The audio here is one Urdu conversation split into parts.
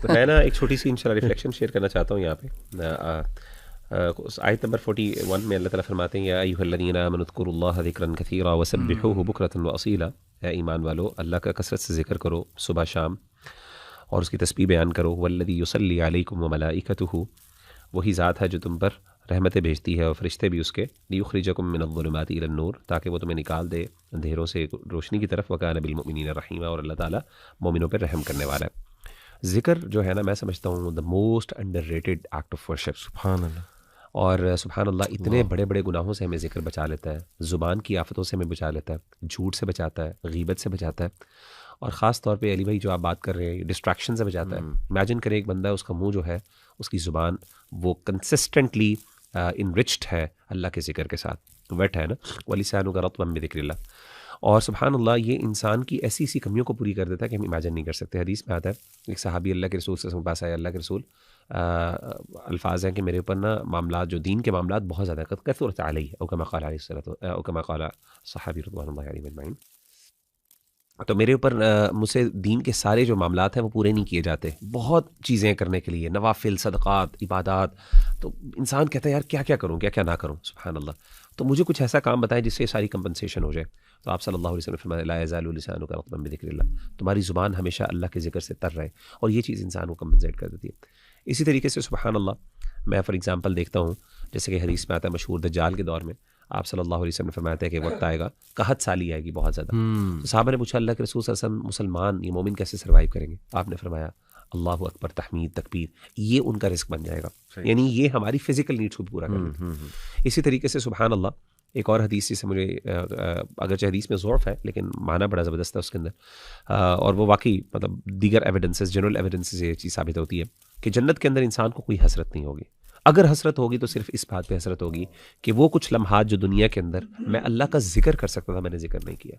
میں نا ایک چھوٹی سی انشاءاللہ ریفلیکشن شیئر کرنا چاہتا ہوں یہاں پہ. آیت نمبر 41 میں اللہ تعالیٰ فرماتے ہیں یا ایھا الذین آمنوا اذکروا اللہ ذکرا کثیرا وسبحوہ بکرۃ واصیلا. اے ایمان والو اللہ کا کثرت سے ذکر کرو صبح شام اور اس کی تسبیح بیان کرو. والذی یصلی علیکم وملائکتہ, وہی ذات ہے جو تم پر رحمتیں بھیجتی ہے اور فرشتے بھی اس کے. لیخرجکم من الظلمات الی النور, تاکہ وہ تمہیں نکال دے اندھیروں سے روشنی کی طرف. وکان بالمؤمنین رحیما, اور اللہ تعالیٰ مومنوں پر رحم کرنے والا ہے. ذکر جو ہے نا میں سمجھتا ہوں the most under rated act of worship. سبحان اللہ. اور سبحان اللہ اتنے بڑے بڑے گناہوں سے ہمیں ذکر بچا لیتا ہے, زبان کی آفتوں سے ہمیں بچا لیتا ہے, جھوٹ سے بچاتا ہے, غیبت سے بچاتا ہے, اور خاص طور پہ علی بھائی جو آپ بات کر رہے ہیں ڈسٹریکشن سے بچاتا ہے. امیجن کریں ایک بندہ ہے, اس کا منہ جو ہے, اس کی زبان وہ کنسسٹنٹلی انرچڈ ہے اللہ کے ذکر کے ساتھ, ویٹ ہے نا, وَلِسَانُكَ رَطْبًا بِذِكْرِ اللَّهِ. اور سبحان اللہ یہ انسان کی ایسی ایسی کمیوں کو پوری کر دیتا ہے کہ ہم امیجن نہیں کر سکتے. حدیث میں آتا ہے ایک صحابی اللہ کے رسول سے پاس آیا, اللہ کے رسول الفاظ ہیں کہ میرے اوپر نا معاملات جو دین کے معاملات بہت زیادہ کثرت علیہ, او کما قال علیہ الصلوۃ او کما قال صحابی رضوان اللہ علیہم اجمعین. تو میرے اوپر مجھ سے دین کے سارے جو معاملات ہیں وہ پورے نہیں کیے جاتے, بہت چیزیں کرنے کے لیے, نوافل, صدقات, عبادات. تو انسان کہتا ہے یار کیا کیا کروں, کیا کیا نہ کروں. سبحان اللہ. تو مجھے کچھ ایسا کام بتائیں جس سے ساری کمپنسیشن ہو جائے. تو آپ صلی اللہ علیہ وسلم فرمایا لا یزال لسانک رطبا بذکر اللہ, تمہاری زبان ہمیشہ اللہ کے ذکر سے تر رہے, اور یہ چیز انسان کو کمپنسیٹ کر دیتی ہے. اسی طریقے سے سبحان اللہ میں فار ایگزامپل دیکھتا ہوں جیسے کہ حدیث میں آتا ہے مشہور دجال کے دور میں آپ صلی اللہ علیہ وسلم نے فرمایا تھا کہ وقت آئے گا قحط سالی آئے گی بہت زیادہ. تو صحابہ نے پوچھا اللہ کے رسول صلی اللہ علیہ وسلم مسلمان یہ مومن کیسے سروائیو کریں گے؟ آپ نے فرمایا اللہ اکبر, تحمید, تکبیر, یہ ان کا رزق بن جائے گا. یعنی یہ ہماری فزیکل نیڈس کو پورا کرے. اسی طریقے سے سبحان اللہ ایک اور حدیث سے مجھے اگرچہ حدیث میں ضعف ہے لیکن معنی بڑا زبردست ہے اس کے اندر, اور وہ واقعی مطلب دیگر ایویڈنسز, جنرل ایویڈنسز یہ چیز ثابت ہوتی ہے کہ جنت کے اندر انسان کو کوئی حسرت نہیں ہوگی. اگر حسرت ہوگی تو صرف اس بات پہ حسرت ہوگی کہ وہ کچھ لمحات جو دنیا کے اندر میں اللہ کا ذکر کر سکتا تھا میں نے ذکر نہیں کیا.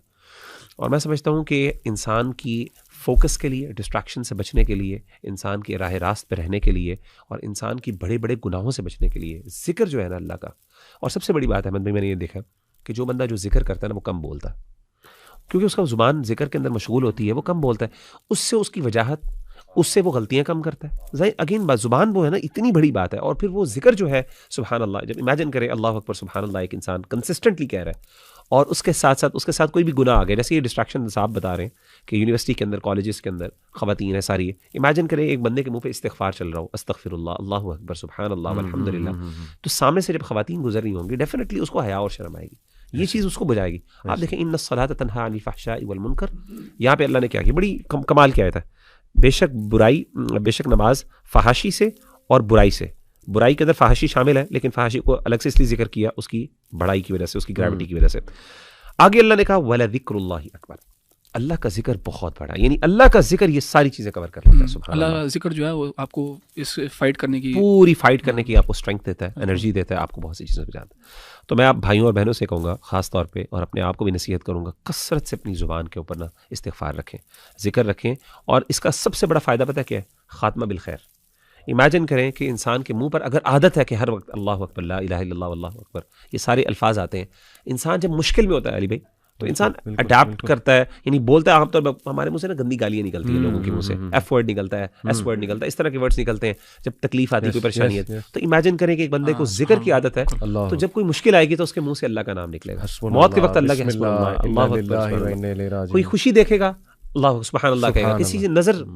اور میں سمجھتا ہوں کہ انسان کی فوکس کے لیے, ڈسٹریکشن سے بچنے کے لیے, انسان کے راہ راست پہ رہنے کے لیے, اور انسان کی بڑے بڑے گناہوں سے بچنے کے لیے ذکر جو ہے نا اللہ کا. اور سب سے بڑی بات ہے احمد بھائی میں نے یہ دیکھا کہ جو بندہ جو ذکر کرتا ہے نا وہ کم بولتا ہے, کیونکہ اس کا زبان ذکر کے اندر مشغول ہوتی ہے, وہ کم بولتا ہے. اس سے اس کی وجاہت, اس سے وہ غلطیاں کم کرتا ہے. اگین زبان وہ ہے نا اتنی بڑی بات ہے, اور پھر وہ ذکر جو ہے سبحان اللہ, جب امیجن کرے اللہ اکبر سبحان اللہ ایک انسان کنسسٹنٹلی کہہ رہا ہے, اور اس کے ساتھ کوئی بھی گناہ آ گیا, جیسے یہ ڈسٹریکشن صاحب بتا رہے ہیں کہ یونیورسٹی کے اندر, کالجز کے اندر خواتین ہیں ساری, امیجن کریں ایک بندے کے منہ پہ استغفار چل رہا ہو, استغفر اللہ, اللہ اکبر سبحان اللہ والحمد للہ, تو سامنے سے جب خواتین گزر رہی ہوں گی ڈیفینیٹلی اس کو حیا اور شرم آئے گی, یہ چیز اس کو بجائے گی. آپ دیکھیں ان الصلاۃ تنہی عن الفحشاء والمنکر, یہاں پہ اللہ نے کیا کیا, بڑی کمال کیا ہے, بے شک نماز فحاشی سے اور برائی سے, برائی کے اندر فحاشی شامل ہے لیکن فحاشی کو الگ سے اس لیے ذکر کیا اس کی بڑائی کی وجہ سے, اس کی گریوٹی کی وجہ سے. آگے اللہ نے کہا وَلَذِكْرُ اللَّهِ اکبر, اللہ کا ذکر بہت بڑا, یعنی اللہ کا ذکر یہ ساری چیزیں کور کر لیتا ہے. سبحان اللہ, اللہ کا ذکر جو ہے وہ آپ کو اس فائٹ کرنے کی, پوری فائٹ کرنے کی آپ کو اسٹرینتھ دیتا ہے, انرجی دیتا ہے, آپ کو بہت سی چیزیں بجاتا ہے. تو میں آپ بھائیوں اور بہنوں سے کہوں گا خاص طور پہ, اور اپنے آپ کو بھی نصیحت کروں گا, کثرت سے اپنی زبان کے اوپر نا استغفار رکھیں, ذکر رکھیں. اور اس کا سب سے بڑا فائدہ پتہ کیا ہے؟ خاتمہ بالخیر. امیجن کریں کہ انسان کے منہ پر اگر عادت ہے کہ ہر وقت اللہ اکبر, لا الہ الا اللہ واللہ اکبر, یہ سارے الفاظ آتے ہیں, انسان جب مشکل میں ہوتا ہے علی بھائی تو انسان اڈیپٹ کرتا ہے, یعنی بولتا ہے. عام طور پر ہمارے منہ سے نا گندی گالیاں نکلتی ہیں لوگوں کے منہ سے, ایف ورڈ نکلتا ہے, ایس ورڈ نکلتا ہے, اس طرح کے ورڈز نکلتے ہیں جب تکلیف آتی ہے, کوئی پریشانی ہے. تو امیجن کریں کہ ایک بندے کو ذکر کی عادت ہے, تو جب کوئی مشکل آئے گی تو اس کے منہ سے اللہ کا نام نکلے گا, موت کے وقت اللہ کے اللہ اکبر, کوئی خوشی دیکھے گا اللہ سبحان اللہ کہے گا, کسی سے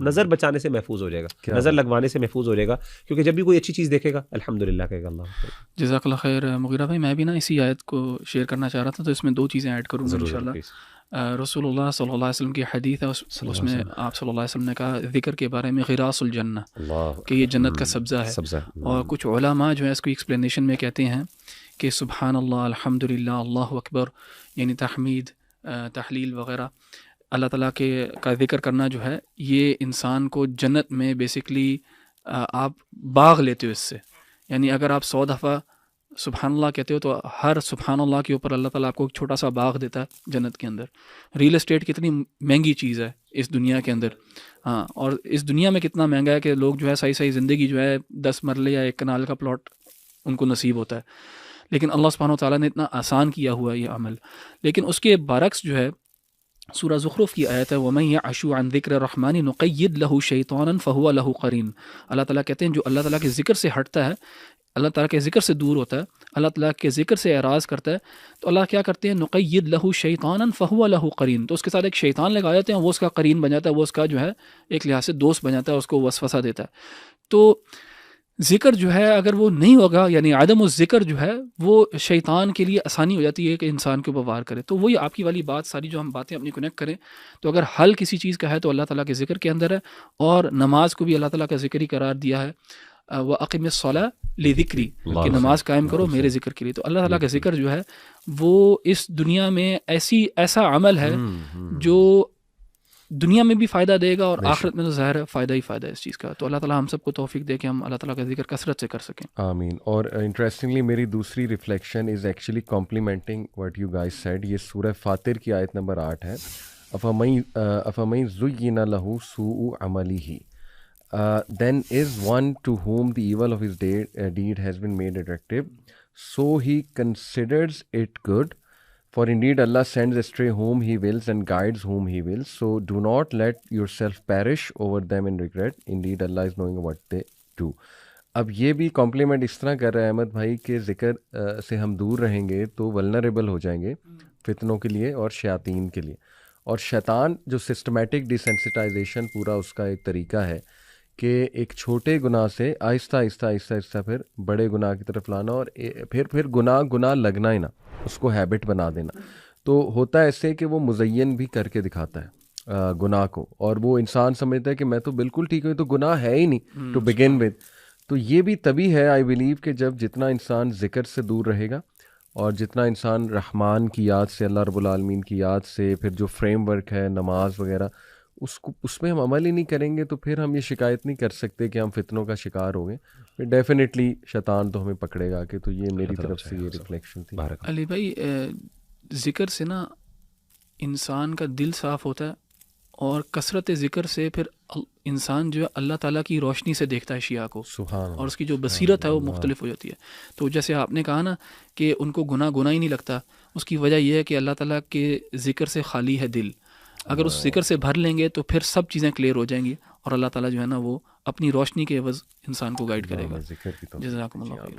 نظر بچانے سے محفوظ ہو جائے گا, نظر لگوانے سے محفوظ ہو جائے گا, کیونکہ جب بھی کوئی اچھی چیز دیکھے گا الحمدللہ کہے گا. اللہ جزاک اللہ خیر. مغیرہ بھائی میں بھی نا اسی آیت کو شیئر کرنا چاہ رہا تھا, تو اس میں دو چیزیں ایڈ کروں گا انشاءاللہ. رسول اللہ صلی اللہ علیہ وسلم کی حدیث ہے, اس میں آپ صلی اللہ علیہ وسلم نے کہا ذکر کے بارے میں غراس الجنہ, کہ یہ جنت کا سبزہ ہے. اور کچھ علماء جو ہے اس کو ایکسپلینیشن میں کہتے ہیں کہ سبحان اللہ, الحمدللہ, اللہ اکبر, یعنی تحمید, تحلیل وغیرہ, اللہ تعالیٰ کا ذکر کرنا جو ہے یہ انسان کو جنت میں بیسکلی آپ باغ لیتے ہو اس سے. یعنی اگر آپ 100 دفعہ سبحان اللہ کہتے ہو تو ہر سبحان اللہ کے اوپر اللہ تعالیٰ آپ کو ایک چھوٹا سا باغ دیتا ہے جنت کے اندر. ریل اسٹیٹ کتنی مہنگی چیز ہے اس دنیا کے اندر, ہاں, اور اس دنیا میں کتنا مہنگا ہے کہ لوگ جو ہے صحیح زندگی جو ہے 10 مرلے یا 1 کنال کا پلاٹ ان کو نصیب ہوتا ہے, لیکن اللہ سبحانہ و تعالیٰ نے اتنا آسان کیا ہوا ہے یہ عمل. لیکن اس کے برعکس جو ہے سورہ زخرف کی آیت ہے وَمَن يَعْشُ عَن ذِكْرِ الرَّحْمَنِ نُقَيِّضْ لَهُ شَيْطَانًا فَهُوَ لَهُ قَرِينٌ. اللہ تعالیٰ کہتے ہیں جو اللہ تعالیٰ کے ذکر سے ہٹتا ہے، اللہ تعالیٰ کے ذکر سے دور ہوتا ہے، اللہ تعالیٰ کے ذکر سے اعراض کرتا ہے، تو اللہ کیا کرتے ہیں نُقَيِّضْ لَهُ شَيْطَانًا فَهُوَ لَهُ قَرِينٌ، تو اس کے ساتھ ایک شیطان لگا دیتے ہیں، وہ اس کا قرین بن جاتا ہے، وہ اس کا جو ہے ایک لحاظ سے دوست بن جاتا ہے، اس کو وسوسہ دیتا ہے. تو ذکر جو ہے اگر وہ نہیں ہوگا، یعنی عدم الذکر جو ہے وہ شیطان کے لیے آسانی ہو جاتی ہے کہ انسان کے اوپر وار کرے. تو وہی آپ کی والی بات ساری جو ہم باتیں اپنی کنیکٹ کریں، تو اگر حل کسی چیز کا ہے تو اللہ تعالیٰ کے ذکر کے اندر ہے، اور نماز کو بھی اللہ تعالیٰ کا ذکر ہی قرار دیا ہے. وَأَقِمِ الصَّلَاةَ لِذِكْرِي، کہ نماز قائم کرو میرے ذکر کے لیے. تو اللہ تعالیٰ کا ذکر جو ہے وہ اس دنیا میں ایسا عمل ہے جو دنیا میں بھی فائدہ دے گا، اور آخرت میں تو ظاہر ہے فائدہ ہی فائدہ ہے اس چیز کا. تو اللہ تعالیٰ ہم سب کو توفیق دے کہ ہم اللہ تعالیٰ کا ذکر کثرت سے کر سکیں. آمین. اور انٹرسٹنگلی میری دوسری reflection is actually complementing what you guys said. یہ سورہ فاطر کی آیت نمبر 8 ہے. افمن زُیِّنَ لَهُ سُوءُ عَمَلِهِ then is one to whom the evil of his deed has been made attractive, so he considers it good. For indeed Allah sends astray whom he wills and guides whom he wills. So do not let yourself perish over them in regret. Indeed Allah is knowing what they do. اب یہ بھی کمپلیمنٹ اس طرح کر رہا ہے احمد بھائی کہ ذکر سے ہم دور رہیں گے تو ولنریبل ہو جائیں گے فتنوں کے لیے اور شیاطین کے لیے. اور شیطان جو سسٹمیٹک ڈیسینسٹائزیشن پورا اس کا ایک طریقہ ہے کہ ایک چھوٹے گناہ سے آہستہ آہستہ پھر بڑے گناہ کی طرف لانا، اور پھر گناہ لگنا ہی نہ، اس کو ہیبٹ بنا دینا. تو ہوتا ہے ایسے کہ وہ مزین بھی کر کے دکھاتا ہے گناہ کو، اور وہ انسان سمجھتا ہے کہ میں تو بالکل ٹھیک ہوں، تو گناہ ہے ہی نہیں ٹو بگن ود. تو یہ بھی تبھی ہے آئی بلیو کہ جب جتنا انسان ذکر سے دور رہے گا، اور جتنا انسان رحمان کی یاد سے، اللہ رب العالمین کی یاد سے، پھر جو فریم ورک ہے نماز وغیرہ اس میں ہم عمل ہی نہیں کریں گے، تو پھر ہم یہ شکایت نہیں کر سکتے کہ ہم فتنوں کا شکار ہو گئے. پھر ڈیفینیٹلی شیطان تو ہمیں پکڑے گا. کہ تو یہ میری طرف سے یہ ریفلیکشن تھی. علی بھائی ذکر سے نا انسان کا دل صاف ہوتا ہے، اور کثرت ذکر سے پھر انسان جو ہے اللہ تعالیٰ کی روشنی سے دیکھتا ہے اشیاء کو، اور اس کی جو بصیرت ہے وہ مختلف ہو جاتی ہے. تو جیسے آپ نے کہا نا کہ ان کو گناہ ہی نہیں لگتا، اس کی وجہ یہ ہے کہ اللہ تعالیٰ کے ذکر سے خالی ہے دل. اگر اس ذکر سے بھر لیں گے تو پھر سب چیزیں کلیئر ہو جائیں گی، اور اللہ تعالیٰ جو ہے نا وہ اپنی روشنی کے عوض انسان کو گائیڈ کرے گا. جزاکم اللہ خیر.